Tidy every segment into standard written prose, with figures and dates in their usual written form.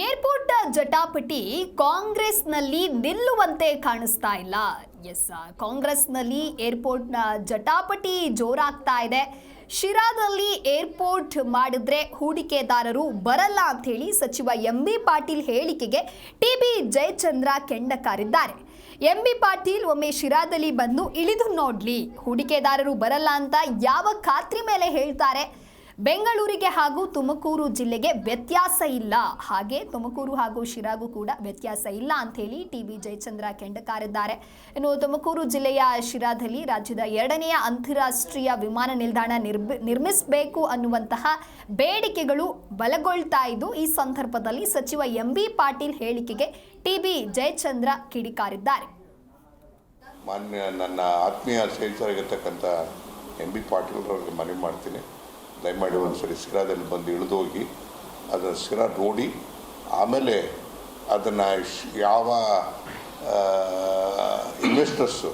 Airport ಜಟಾಪಟಿ ಕಾಂಗ್ರೆಸ್ನಲ್ಲಿ ನಿಲ್ಲುವಂತೆ ಕಾಣಿಸ್ತಾ ಇಲ್ಲ. ಕಾಂಗ್ರೆಸ್ನಲ್ಲಿ ಏರ್ಪೋರ್ಟ್ನ ಜಟಾಪಟಿ ಜೋರಾಗ್ತಾ ಇದೆ. ಶಿರಾದಲ್ಲಿ ಏರ್ಪೋರ್ಟ್ ಮಾಡಿದ್ರೆ ಹೂಡಿಕೆದಾರರು ಬರಲ್ಲ ಅಂತ ಹೇಳಿ ಸಚಿವ ಎಂಬಿ ಪಾಟೀಲ್ ಹೇಳಿಕೆಗೆ ಟಿಬಿ ಜಯಚಂದ್ರ ಕೆಂಡಕಾರಿದ್ದಾರೆ. ಎಂಬಿ ಪಾಟೀಲ್ ಒಮ್ಮೆ ಶಿರಾದಲ್ಲಿ ಬಂದು ಇಳಿದು ನೋಡ್ಲಿ, ಹೂಡಿಕೆದಾರರು ಬರಲ್ಲ ಅಂತ ಯಾವ ಖಾತ್ರಿ ಮೇಲೆ ಹೇಳ್ತಾರೆ? ಬೆಂಗಳೂರಿಗೆ ಹಾಗೂ ತುಮಕೂರು ಜಿಲ್ಲೆಗೆ ವ್ಯತ್ಯಾಸ ಇಲ್ಲ, ಹಾಗೆ ತುಮಕೂರು ಹಾಗೂ ಶಿರಾಗೂ ಕೂಡ ವ್ಯತ್ಯಾಸ ಇಲ್ಲ ಅಂತ ಹೇಳಿ ಟಿಬಿ ಜಯಚಂದ್ರ ಕೆಂಡಕಾರಿದ್ದಾರೆ. ಇನ್ನು ತುಮಕೂರು ಜಿಲ್ಲೆಯ ಶಿರಾದಲ್ಲಿ ರಾಜ್ಯದ 2ನೇ ಅಂತಾರಾಷ್ಟ್ರೀಯ ವಿಮಾನ ನಿಲ್ದಾಣ ನಿರ್ಮಿಸಬೇಕು ಅನ್ನುವಂತಹ ಬೇಡಿಕೆಗಳು ಬಲಗೊಳ್ತಾ ಇದ್ದು, ಈ ಸಂದರ್ಭದಲ್ಲಿ ಸಚಿವ ಎಂಬಿ ಪಾಟೀಲ್ ಹೇಳಿಕೆಗೆ ಟಿಬಿ ಜಯಚಂದ್ರ ಕಿಡಿಕಾರಿದ್ದಾರೆ. ಮಾನ್ಯ ನನ್ನ ಆತ್ಮೀಯ ಸ್ನೇಹಿತರಾಗಿರ್ತಕ್ಕಂಥ ಎಂಬಿ ಪಾಟೀಲ್ ಅವರಿಗೆ ಮನವಿ ಮಾಡ್ತೀನಿ, ದಯಮಾಡಿ ಒಂದ್ಸರಿ ಶಿರಾದಲ್ಲಿ ಬಂದು ಇಳಿದು ಹೋಗಿ ಅದನ್ನು ಶಿರಾ ನೋಡಿ ಆಮೇಲೆ ಅದನ್ನು ಯಾವ ಇನ್ವೆಸ್ಟರ್ಸು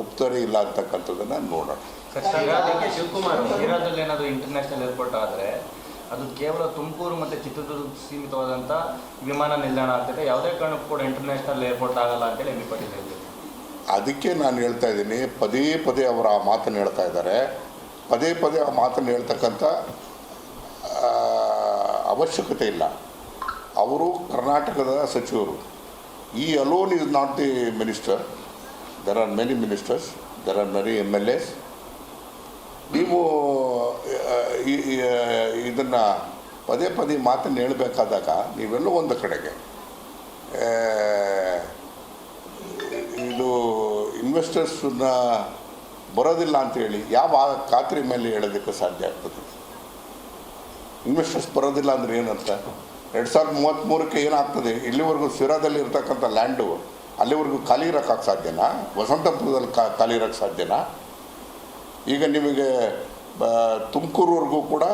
ಒಪ್ತಾರೆ ಇಲ್ಲ ಅಂತಕ್ಕಂಥದ್ದನ್ನು ನೋಡೋಣ. ಶಿವಕುಮಾರ್, ಶಿರಾದಲ್ಲಿ ಏನಾದರೂ ಇಂಟರ್ನ್ಯಾಷನಲ್ ಏರ್ಪೋರ್ಟ್ ಆದರೆ ಅದು ಕೇವಲ ತುಮಕೂರು ಮತ್ತು ಚಿತ್ರದುರ್ಗ ಸೀಮಿತವಾದಂಥ ವಿಮಾನ ನಿಲ್ದಾಣ ಆಗ್ತದೆ, ಯಾವುದೇ ಕಾರಣಕ್ಕೂ ಕೂಡ ಇಂಟರ್ನ್ಯಾಷನಲ್ ಏರ್ಪೋರ್ಟ್ ಆಗಲ್ಲ ಅಂತೇಳಿ ಎಂ ಬಿ ಪಾಟೀಲ್ ಹೇಳಿದ್ರು. ಅದಕ್ಕೆ ನಾನು ಹೇಳ್ತಾ ಇದ್ದೀನಿ, ಪದೇ ಪದೇ ಅವರು ಆ ಮಾತನ್ನು ಹೇಳ್ತಾ ಇದ್ದಾರೆ. ಪದೇ ಪದೇ ಆ ಮಾತನ್ನು ಹೇಳ್ತಕ್ಕಂಥ ಅವಶ್ಯಕತೆ ಇಲ್ಲ. ಅವರು ಕರ್ನಾಟಕದ ಸಚಿವರು. ಈ alone is not the minister. There are many ministers, there are many MLAs. ನೀವು ಇದನ್ನು ಪದೇ ಪದೇ ಮಾತನ್ನು ಹೇಳಬೇಕಾದಾಗ ನೀವೆಲ್ಲೋ ಒಂದು ಕಡೆಗೆ ಇದು ಇನ್ವೆಸ್ಟರ್ಸನ್ನ ಬರೋದಿಲ್ಲ ಅಂತೇಳಿ ಯಾವ ಖಾತ್ರಿ ಮೇಲೆ ಹೇಳೋದಕ್ಕೆ ಸಾಧ್ಯ ಆಗ್ತದೆ? ಇನ್ವೆಸ್ಟರ್ಸ್ ಬರೋದಿಲ್ಲ ಅಂದರೆ ಏನಂತ? 2033ಕ್ಕೆ ಏನಾಗ್ತದೆ? ಇಲ್ಲಿವರೆಗೂ ಶಿರಾದಲ್ಲಿ ಇರ್ತಕ್ಕಂಥ ಲ್ಯಾಂಡು ಅಲ್ಲಿವರೆಗೂ ಖಾಲಿ ಇರೋಕ್ಕೆ ಸಾಧ್ಯನಾ? ವಸಂತಪುರದಲ್ಲಿ ಖಾಲಿ ಇರೋಕ್ಕೆ ಸಾಧ್ಯನಾ? ಈಗ ನಿಮಗೆ ತುಮಕೂರುವರೆಗೂ ಕೂಡ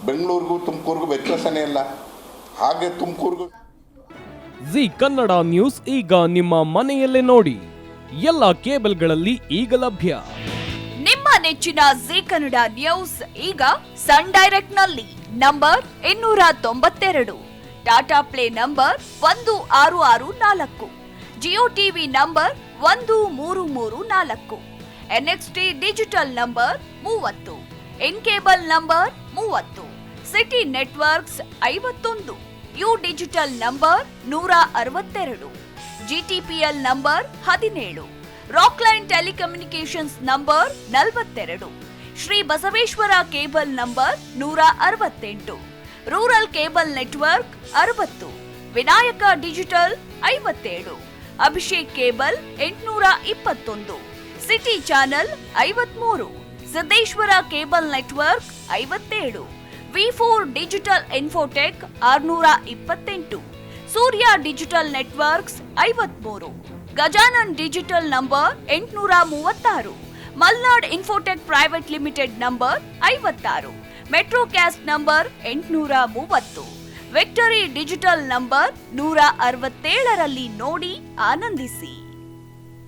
ಬೆಂಗಳೂರಿಗೂ ತುಮಕೂರಿಗೂ ವ್ಯತ್ಯಾಸನೇ ಇಲ್ಲ. ಹಾಗೆ ತುಮಕೂರಿಗೂ ಜಿ ಕನ್ನಡ ನ್ಯೂಸ್ ಈಗ ನಿಮ್ಮ ಮನೆಯಲ್ಲೇ ನೋಡಿ. ಎಲ್ಲ ಕೇಬಲ್ಗಳಲ್ಲಿ ಈಗ ಲಭ್ಯ. ನಿಮ್ಮ ನೆಚ್ಚಿನ ಜಿ ಕನ್ನಡ ನ್ಯೂಸ್ ಈಗ ಸನ್ ಡೈರೆಕ್ಟ್ ನಲ್ಲಿ number 292, Tata play number 1664, Jio TV number 1334, NXT digital number 30, in cable number 30, city networks 51, U digital number 162, GTPL number 17, Rockline telecommunications number 42, Shri Basaveshwara cable number 168, rural cable network 60, Vinayaka digital 57, Abhishek cable 821, city channel 53, Siddeshwara cable network 57, V4 digital Infotech 628, Surya digital networks 53, Gajanan digital number 836, Malnad infotech private limited number 56, Metrocast number 830, victory digital number 167ರಲ್ಲಿ ನೋಡಿ ಆನಂದಿಸಿ.